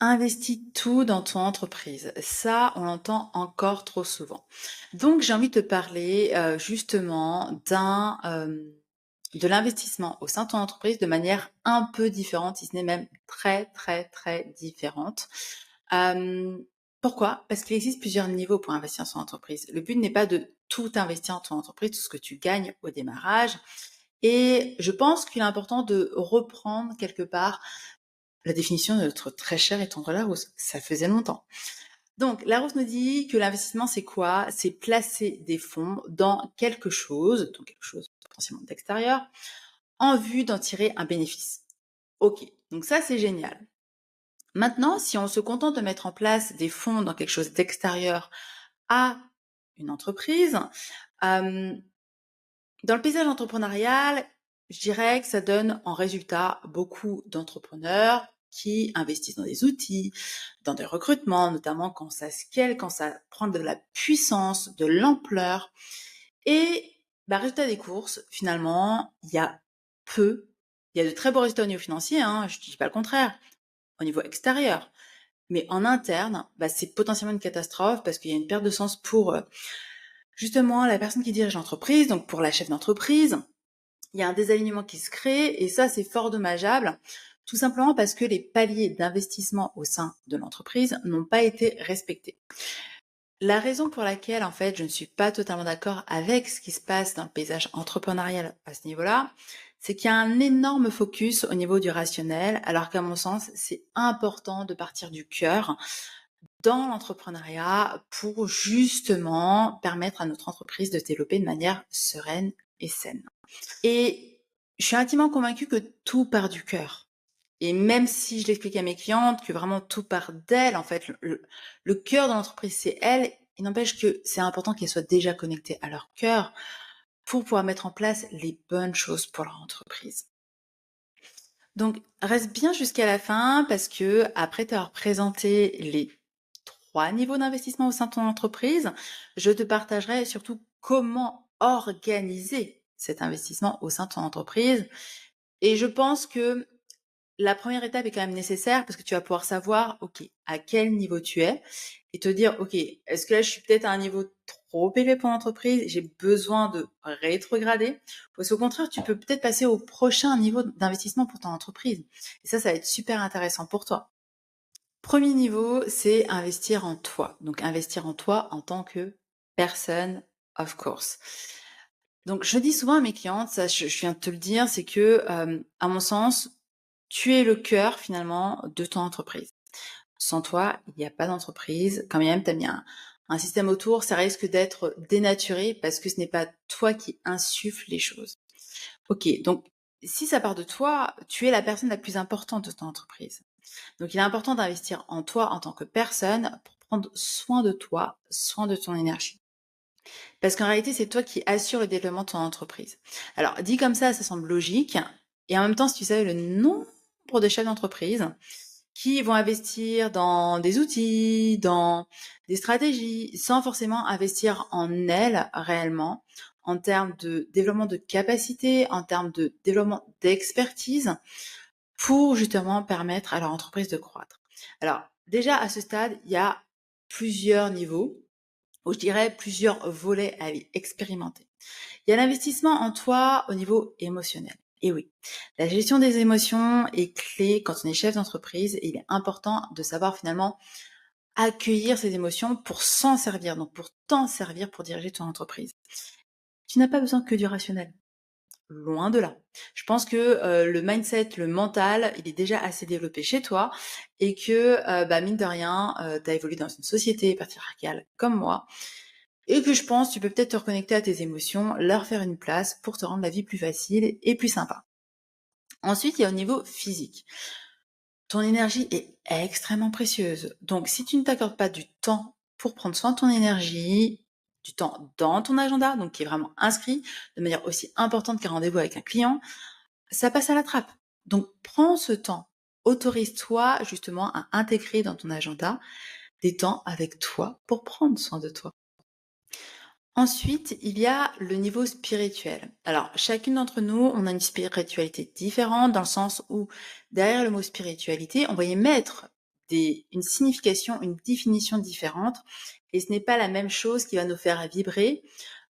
Investis tout dans ton entreprise. Ça, on l'entend encore trop souvent. Donc j'ai envie de te parler, justement de l'investissement au sein de ton entreprise de manière un peu différente, si ce n'est même très, très, très différente. Hem, Pourquoi? Parce qu'il existe plusieurs niveaux pour investir dans son entreprise. Le but n'est pas de tout investir dans ton entreprise, tout ce que tu gagnes au démarrage, et je pense qu'il est important de reprendre quelque part la définition de notre très cher et tendre Larousse. Ça faisait longtemps. Donc, Larousse nous dit que l'investissement, c'est quoi? C'est placer des fonds dans quelque chose potentiellement d'extérieur, en vue d'en tirer un bénéfice. Ok, donc ça, c'est génial. Maintenant, si on se contente de mettre en place des fonds dans quelque chose d'extérieur à une entreprise, euh, dans le paysage entrepreneurial, je dirais que ça donne en résultat beaucoup d'entrepreneurs qui investissent dans des outils, dans des recrutements, notamment quand ça scale, quand ça prend de la puissance, de l'ampleur. Et résultat des courses, finalement, il y a de très beaux résultats au niveau financier, hein, je ne dis pas le contraire, au niveau extérieur. Mais en interne, c'est potentiellement une catastrophe parce qu'il y a une perte de sens pour justement la personne qui dirige l'entreprise, donc pour la chef d'entreprise. Il y a un désalignement qui se crée et ça, c'est fort dommageable, tout simplement parce que les paliers d'investissement au sein de l'entreprise n'ont pas été respectés. La raison pour laquelle, en fait, je ne suis pas totalement d'accord avec ce qui se passe dans le paysage entrepreneurial à ce niveau-là, c'est qu'il y a un énorme focus au niveau du rationnel, alors qu'à mon sens, c'est important de partir du cœur dans l'entrepreneuriat pour justement permettre à notre entreprise de se développer de manière sereine et saine. Et je suis intimement convaincue que tout part du cœur. Et même si je l'explique à mes clientes que vraiment tout part d'elles, en fait, le cœur de l'entreprise, c'est elles, il n'empêche que c'est important qu'elles soient déjà connectées à leur cœur pour pouvoir mettre en place les bonnes choses pour leur entreprise. Donc, reste bien jusqu'à la fin parce que après t'avoir présenté les 3 niveaux d'investissement au sein de ton entreprise, je te partagerai surtout comment organiser cet investissement au sein de ton entreprise. Et je pense que la première étape est quand même nécessaire parce que tu vas pouvoir savoir, OK, à quel niveau tu es et te dire, OK, est-ce que là, je suis peut-être à un niveau trop élevé pour l'entreprise, j'ai besoin de rétrograder, ou est-ce qu'au contraire, tu peux peut-être passer au prochain niveau d'investissement pour ton entreprise. Et ça va être super intéressant pour toi. Premier niveau, c'est investir en toi. Donc, investir en toi en tant que personne, of course. Donc, je dis souvent à mes clientes, ça, je viens de te le dire, c'est que, à mon sens, tu es le cœur finalement de ton entreprise. Sans toi, il n'y a pas d'entreprise. Quand même, tu as mis un système autour, ça risque d'être dénaturé parce que ce n'est pas toi qui insuffle les choses. Ok, donc si ça part de toi, tu es la personne la plus importante de ton entreprise. Donc il est important d'investir en toi en tant que personne pour prendre soin de toi, soin de ton énergie. Parce qu'en réalité, c'est toi qui assure le développement de ton entreprise. Alors, dit comme ça semble logique. Et en même temps, si tu savais le nombre de chefs d'entreprise qui vont investir dans des outils, dans des stratégies, sans forcément investir en elles réellement, en termes de développement de capacité, en termes de développement d'expertise, pour justement permettre à leur entreprise de croître. Alors, déjà à ce stade, il y a plusieurs niveaux, ou je dirais plusieurs volets à aller expérimenter. Il y a l'investissement en toi au niveau émotionnel. Et oui, la gestion des émotions est clé quand on est chef d'entreprise et il est important de savoir finalement accueillir ces émotions pour s'en servir, donc pour t'en servir pour diriger ton entreprise. Tu n'as pas besoin que du rationnel. Loin de là. Je pense que le mindset, le mental, il est déjà assez développé chez toi et que, mine de rien, tu as évolué dans une société patriarcale comme moi et que je pense tu peux peut-être te reconnecter à tes émotions, leur faire une place pour te rendre la vie plus facile et plus sympa. Ensuite, il y a au niveau physique. Ton énergie est extrêmement précieuse. Donc, si tu ne t'accordes pas du temps pour prendre soin de ton énergie, du temps dans ton agenda, donc qui est vraiment inscrit de manière aussi importante qu'un rendez-vous avec un client, ça passe à la trappe. Donc, prends ce temps. Autorise-toi justement à intégrer dans ton agenda des temps avec toi pour prendre soin de toi. Ensuite, il y a le niveau spirituel. Alors, chacune d'entre nous, on a une spiritualité différente dans le sens où derrière le mot spiritualité, on va y mettre une signification, une définition différente. Et ce n'est pas la même chose qui va nous faire vibrer.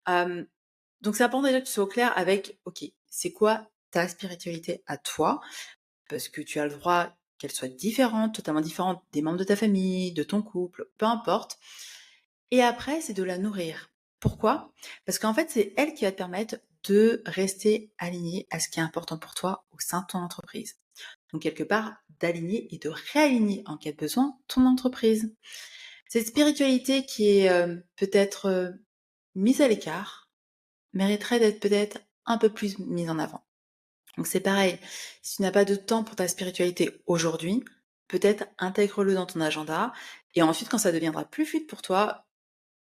Donc c'est important déjà que tu sois au clair avec, ok, c'est quoi ta spiritualité à toi? Parce que tu as le droit qu'elle soit différente, totalement différente des membres de ta famille, de ton couple, peu importe. Et après, c'est de la nourrir. Pourquoi? Parce qu'en fait, c'est elle qui va te permettre de rester aligné à ce qui est important pour toi au sein de ton entreprise. Donc quelque part, d'aligner et de réaligner en cas de besoin ton entreprise. Cette spiritualité qui est peut-être mise à l'écart mériterait d'être peut-être un peu plus mise en avant. Donc c'est pareil, si tu n'as pas de temps pour ta spiritualité aujourd'hui, peut-être intègre-le dans ton agenda et ensuite quand ça deviendra plus fluide pour toi,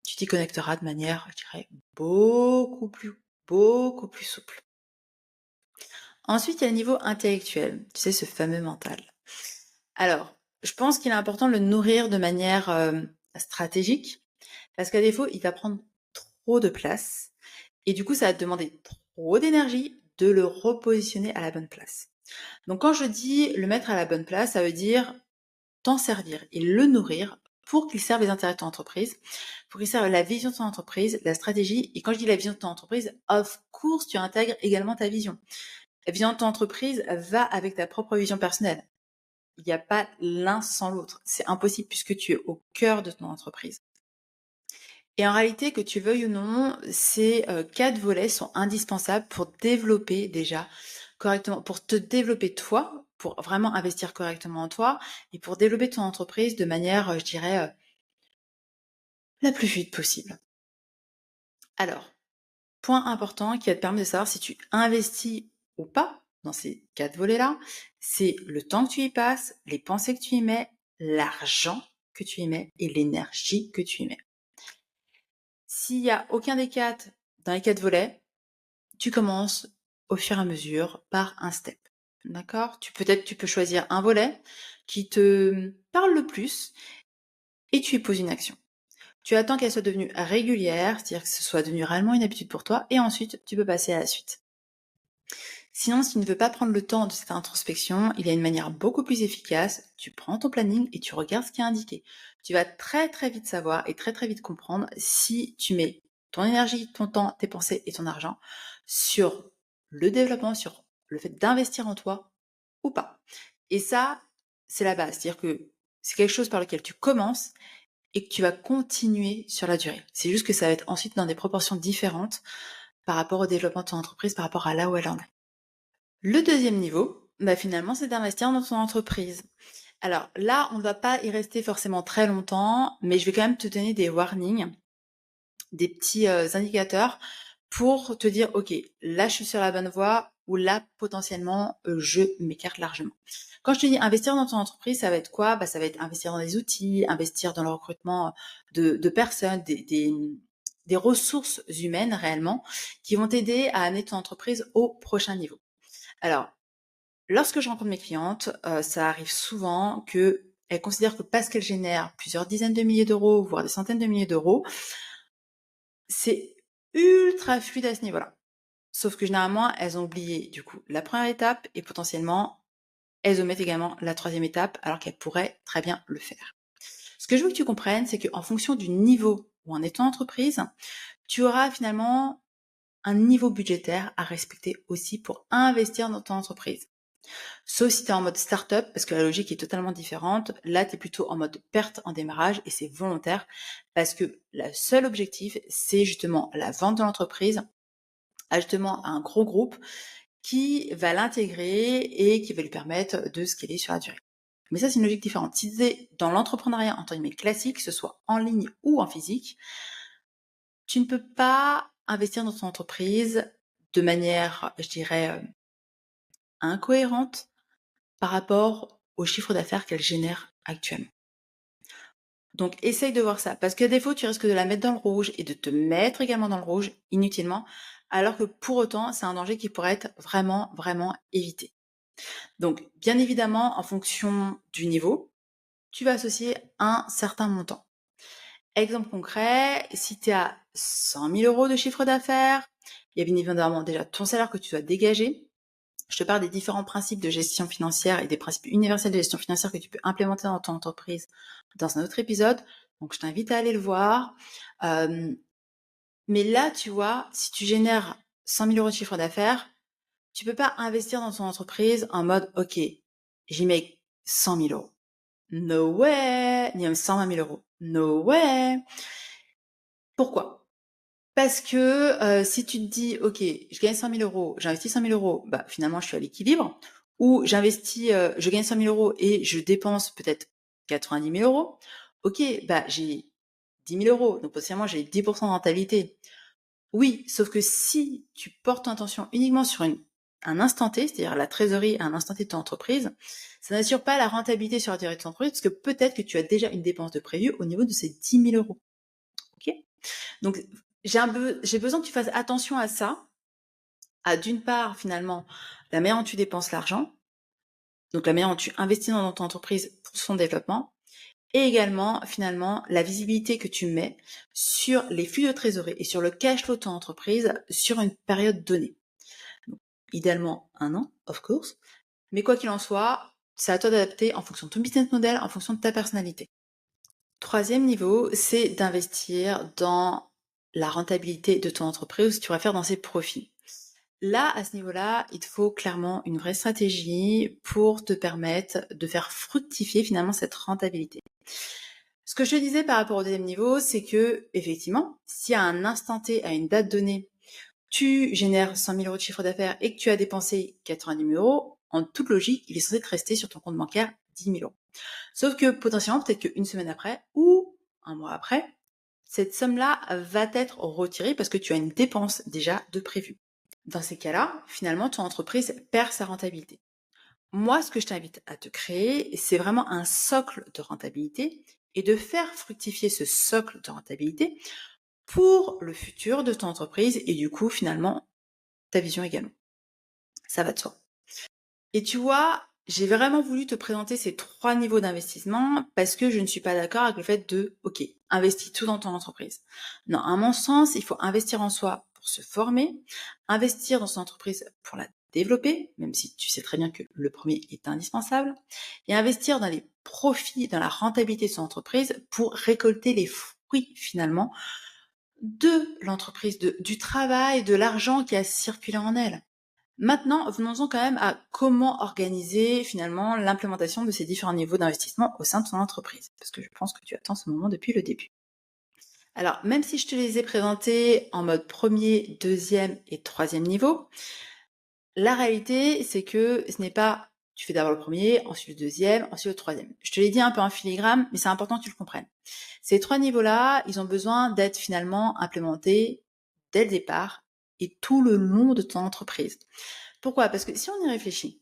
tu t'y connecteras de manière, je dirais, beaucoup plus souple. Ensuite, il y a le niveau intellectuel, tu sais, ce fameux mental. Alors, je pense qu'il est important de le nourrir de manière stratégique, parce qu'à défaut, il va prendre trop de place, et du coup, ça va te demander trop d'énergie de le repositionner à la bonne place. Donc quand je dis le mettre à la bonne place, ça veut dire t'en servir et le nourrir pour qu'il serve les intérêts de ton entreprise, pour qu'il serve la vision de ton entreprise, la stratégie. Et quand je dis la vision de ton entreprise, of course, tu intègres également ta vision. La vision de ton entreprise va avec ta propre vision personnelle. Il n'y a pas l'un sans l'autre. C'est impossible puisque tu es au cœur de ton entreprise. Et en réalité, que tu veuilles ou non, ces 4 volets sont indispensables pour développer déjà correctement, pour te développer toi, pour vraiment investir correctement en toi et pour développer ton entreprise de manière, je dirais, la plus fluide possible. Alors, point important qui va te permettre de savoir si tu investis ou pas dans ces 4 volets-là, c'est le temps que tu y passes, les pensées que tu y mets, l'argent que tu y mets et l'énergie que tu y mets. S'il y a aucun des 4 dans les 4 volets, tu commences au fur et à mesure par un step. D'accord? Tu peux choisir un volet qui te parle le plus et tu y poses une action. Tu attends qu'elle soit devenue régulière, c'est-à-dire que ce soit devenu réellement une habitude pour toi, et ensuite tu peux passer à la suite. Sinon, si tu ne veux pas prendre le temps de cette introspection, il y a une manière beaucoup plus efficace. Tu prends ton planning et tu regardes ce qui est indiqué. Tu vas très très vite savoir et très très vite comprendre si tu mets ton énergie, ton temps, tes pensées et ton argent sur le développement, sur le fait d'investir en toi ou pas. Et ça, c'est la base. C'est-à-dire que c'est quelque chose par lequel tu commences et que tu vas continuer sur la durée. C'est juste que ça va être ensuite dans des proportions différentes par rapport au développement de ton entreprise, par rapport à là où elle en est. Le deuxième niveau, bah finalement, c'est d'investir dans ton entreprise. Alors là, on ne va pas y rester forcément très longtemps, mais je vais quand même te donner des warnings, des petits indicateurs pour te dire, ok, là je suis sur la bonne voie ou là potentiellement je m'écarte largement. Quand je te dis investir dans ton entreprise, ça va être quoi? Bah, ça va être investir dans des outils, investir dans le recrutement de personnes, des ressources humaines réellement, qui vont t'aider à amener ton entreprise au prochain niveau. Alors, lorsque je rencontre mes clientes, ça arrive souvent qu'elles considèrent que parce qu'elles génèrent plusieurs dizaines de milliers d'euros, voire des centaines de milliers d'euros, c'est ultra fluide à ce niveau-là. Sauf que généralement, elles ont oublié du coup la première étape et potentiellement, elles omettent également la troisième étape alors qu'elles pourraient très bien le faire. Ce que je veux que tu comprennes, c'est qu'en fonction du niveau où en est ton entreprise, tu auras finalement un niveau budgétaire à respecter aussi pour investir dans ton entreprise. Sauf si tu es en mode start-up, parce que la logique est totalement différente. Là, tu es plutôt en mode perte en démarrage et c'est volontaire parce que le seul objectif, c'est justement la vente de l'entreprise à justement un gros groupe qui va l'intégrer et qui va lui permettre de scaler sur la durée. Mais ça, c'est une logique différente. Si tu es dans l'entrepreneuriat entre guillemets classique, que ce soit en ligne ou en physique, tu ne peux pas investir dans ton entreprise de manière, je dirais, incohérente par rapport au chiffre d'affaires qu'elle génère actuellement. Donc essaye de voir ça, parce qu'à défaut, tu risques de la mettre dans le rouge et de te mettre également dans le rouge inutilement, alors que pour autant, c'est un danger qui pourrait être vraiment évité. Donc bien évidemment, en fonction du niveau, tu vas associer un certain montant. Exemple concret, si tu es à 100 000 euros de chiffre d'affaires, il y a bien évidemment déjà ton salaire que tu dois dégager, Je te parle des différents principes de gestion financière et des principes universels de gestion financière que tu peux implémenter dans ton entreprise dans un autre épisode. Donc, je t'invite à aller le voir. Mais là, tu vois, si tu génères 100 000 euros de chiffre d'affaires, tu peux pas investir dans ton entreprise en mode, OK, j'y mets 100 000 euros. No way! Ni même 120 000 euros. No way! Pourquoi? Parce que si tu te dis, OK, je gagne 100 000 euros, j'investis 100 000 euros, bah, finalement, je suis à l'équilibre. Ou je gagne 100 000 euros et je dépense peut-être 90 000 euros. OK, bah, j'ai 10 000 euros. Donc, potentiellement, j'ai 10% de rentabilité. Oui, sauf que si tu portes ton attention uniquement sur un instant T, c'est-à-dire la trésorerie à un instant T de ton entreprise, ça n'assure pas la rentabilité sur la durée de ton entreprise, parce que peut-être que tu as déjà une dépense de prévue au niveau de ces 10 000 euros. Ok? Donc, j'ai besoin que tu fasses attention à ça, à d'une part, finalement, la manière dont tu dépenses l'argent, donc la manière dont tu investis dans ton entreprise pour son développement, et également, finalement, la visibilité que tu mets sur les flux de trésorerie et sur le cash flow de ton entreprise sur une période donnée. Donc, idéalement, 1 an, of course. Mais quoi qu'il en soit, c'est à toi d'adapter en fonction de ton business model, en fonction de ta personnalité. Troisième niveau, c'est d'investir dans la rentabilité de ton entreprise, ce que tu vas faire dans ses profits. Là, à ce niveau-là, il te faut clairement une vraie stratégie pour te permettre de faire fructifier finalement cette rentabilité. Ce que je te disais par rapport au deuxième niveau, c'est que, effectivement, si à un instant T, à une date donnée, tu génères 100 000 euros de chiffre d'affaires et que tu as dépensé 90 000 euros, en toute logique, il est censé te rester sur ton compte bancaire 10 000 euros. Sauf que potentiellement, peut-être qu'une semaine après ou un mois après, cette somme-là va être retirée parce que tu as une dépense déjà de prévue. Dans ces cas-là, finalement, ton entreprise perd sa rentabilité. Moi, ce que je t'invite à te créer, c'est vraiment un socle de rentabilité et de faire fructifier ce socle de rentabilité pour le futur de ton entreprise et du coup, finalement, ta vision également. Ça va de soi. Et tu vois, j'ai vraiment voulu te présenter ces 3 niveaux d'investissement parce que je ne suis pas d'accord avec le fait de, OK, investis tout dans ton entreprise. Non, à mon sens, il faut investir en soi pour se former, investir dans son entreprise pour la développer, même si tu sais très bien que le premier est indispensable, et investir dans les profits, dans la rentabilité de son entreprise pour récolter les fruits finalement de l'entreprise, du travail, de l'argent qui a circulé en elle. Maintenant, venons-en quand même à comment organiser finalement l'implémentation de ces différents niveaux d'investissement au sein de ton entreprise, parce que je pense que tu attends ce moment depuis le début. Alors, même si je te les ai présentés en mode premier, deuxième et troisième niveau, la réalité, c'est que ce n'est pas tu fais d'abord le premier, ensuite le deuxième, ensuite le troisième. Je te l'ai dit un peu en filigrane, mais c'est important que tu le comprennes. Ces 3 niveaux-là, ils ont besoin d'être finalement implémentés dès le départ et tout le long de ton entreprise. Pourquoi? Parce que si on y réfléchit,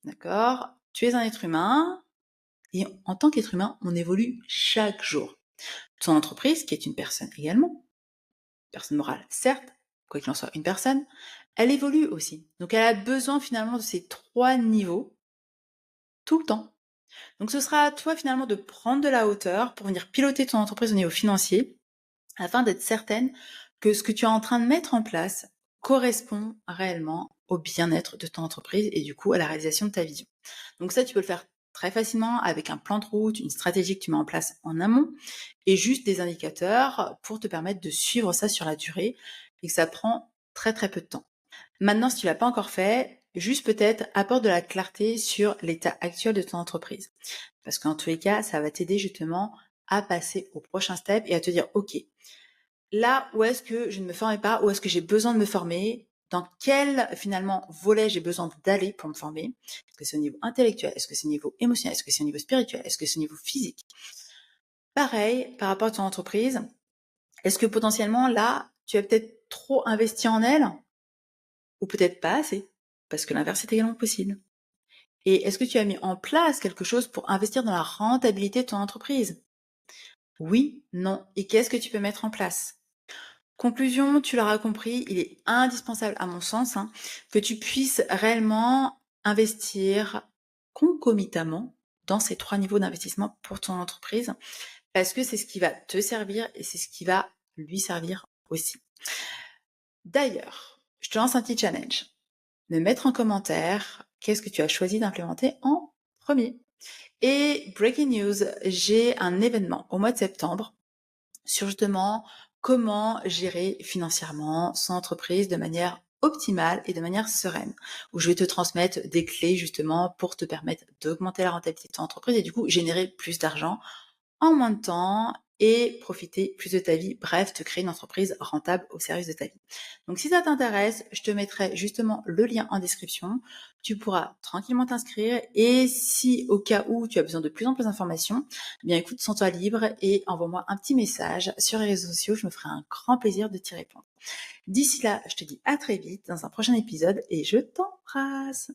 d'accord, tu es un être humain et en tant qu'être humain, on évolue chaque jour. Ton entreprise, qui est une personne également, personne morale, certes, quoi qu'il en soit, une personne, elle évolue aussi. Donc elle a besoin finalement de ces 3 niveaux tout le temps. Donc ce sera à toi finalement de prendre de la hauteur pour venir piloter ton entreprise au niveau financier afin d'être certaine que ce que tu es en train de mettre en place correspond réellement au bien-être de ton entreprise et du coup à la réalisation de ta vision. Donc ça, tu peux le faire très facilement avec un plan de route, une stratégie que tu mets en place en amont et juste des indicateurs pour te permettre de suivre ça sur la durée et que ça prend très très peu de temps. Maintenant, si tu l'as pas encore fait, juste peut-être apporte de la clarté sur l'état actuel de ton entreprise. Parce qu'en tous les cas, ça va t'aider justement à passer au prochain step et à te dire, OK, là où est-ce que je ne me formais pas, où est-ce que j'ai besoin de me former, dans quel finalement volet j'ai besoin d'aller pour me former. Est-ce que c'est au niveau intellectuel, est-ce que c'est au niveau émotionnel, est-ce que c'est au niveau spirituel, est-ce que c'est au niveau physique. Pareil, par rapport à ton entreprise, est-ce que potentiellement là, tu as peut-être trop investi en elle ou peut-être pas assez, parce que l'inverse est également possible. Et est-ce que tu as mis en place quelque chose pour investir dans la rentabilité de ton entreprise? Oui, non. Et qu'est-ce que tu peux mettre en place? Conclusion, tu l'auras compris, il est indispensable à mon sens que tu puisses réellement investir concomitamment dans ces 3 niveaux d'investissement pour ton entreprise parce que c'est ce qui va te servir et c'est ce qui va lui servir aussi. D'ailleurs, je te lance un petit challenge. me mettre en commentaire qu'est-ce que tu as choisi d'implémenter en premier. Et breaking news, j'ai un événement au mois de septembre sur justement comment gérer financièrement son entreprise de manière optimale et de manière sereine, où je vais te transmettre des clés justement pour te permettre d'augmenter la rentabilité de ton entreprise et du coup générer plus d'argent en moins de temps et profiter plus de ta vie. Bref, te créer une entreprise rentable au service de ta vie. Donc si ça t'intéresse, je te mettrai justement le lien en description. Tu pourras tranquillement t'inscrire et si au cas où tu as besoin de plus en plus d'informations, eh bien écoute, sens-toi libre et envoie-moi un petit message sur les réseaux sociaux. Je me ferai un grand plaisir de t'y répondre. D'ici là, je te dis à très vite dans un prochain épisode et je t'embrasse.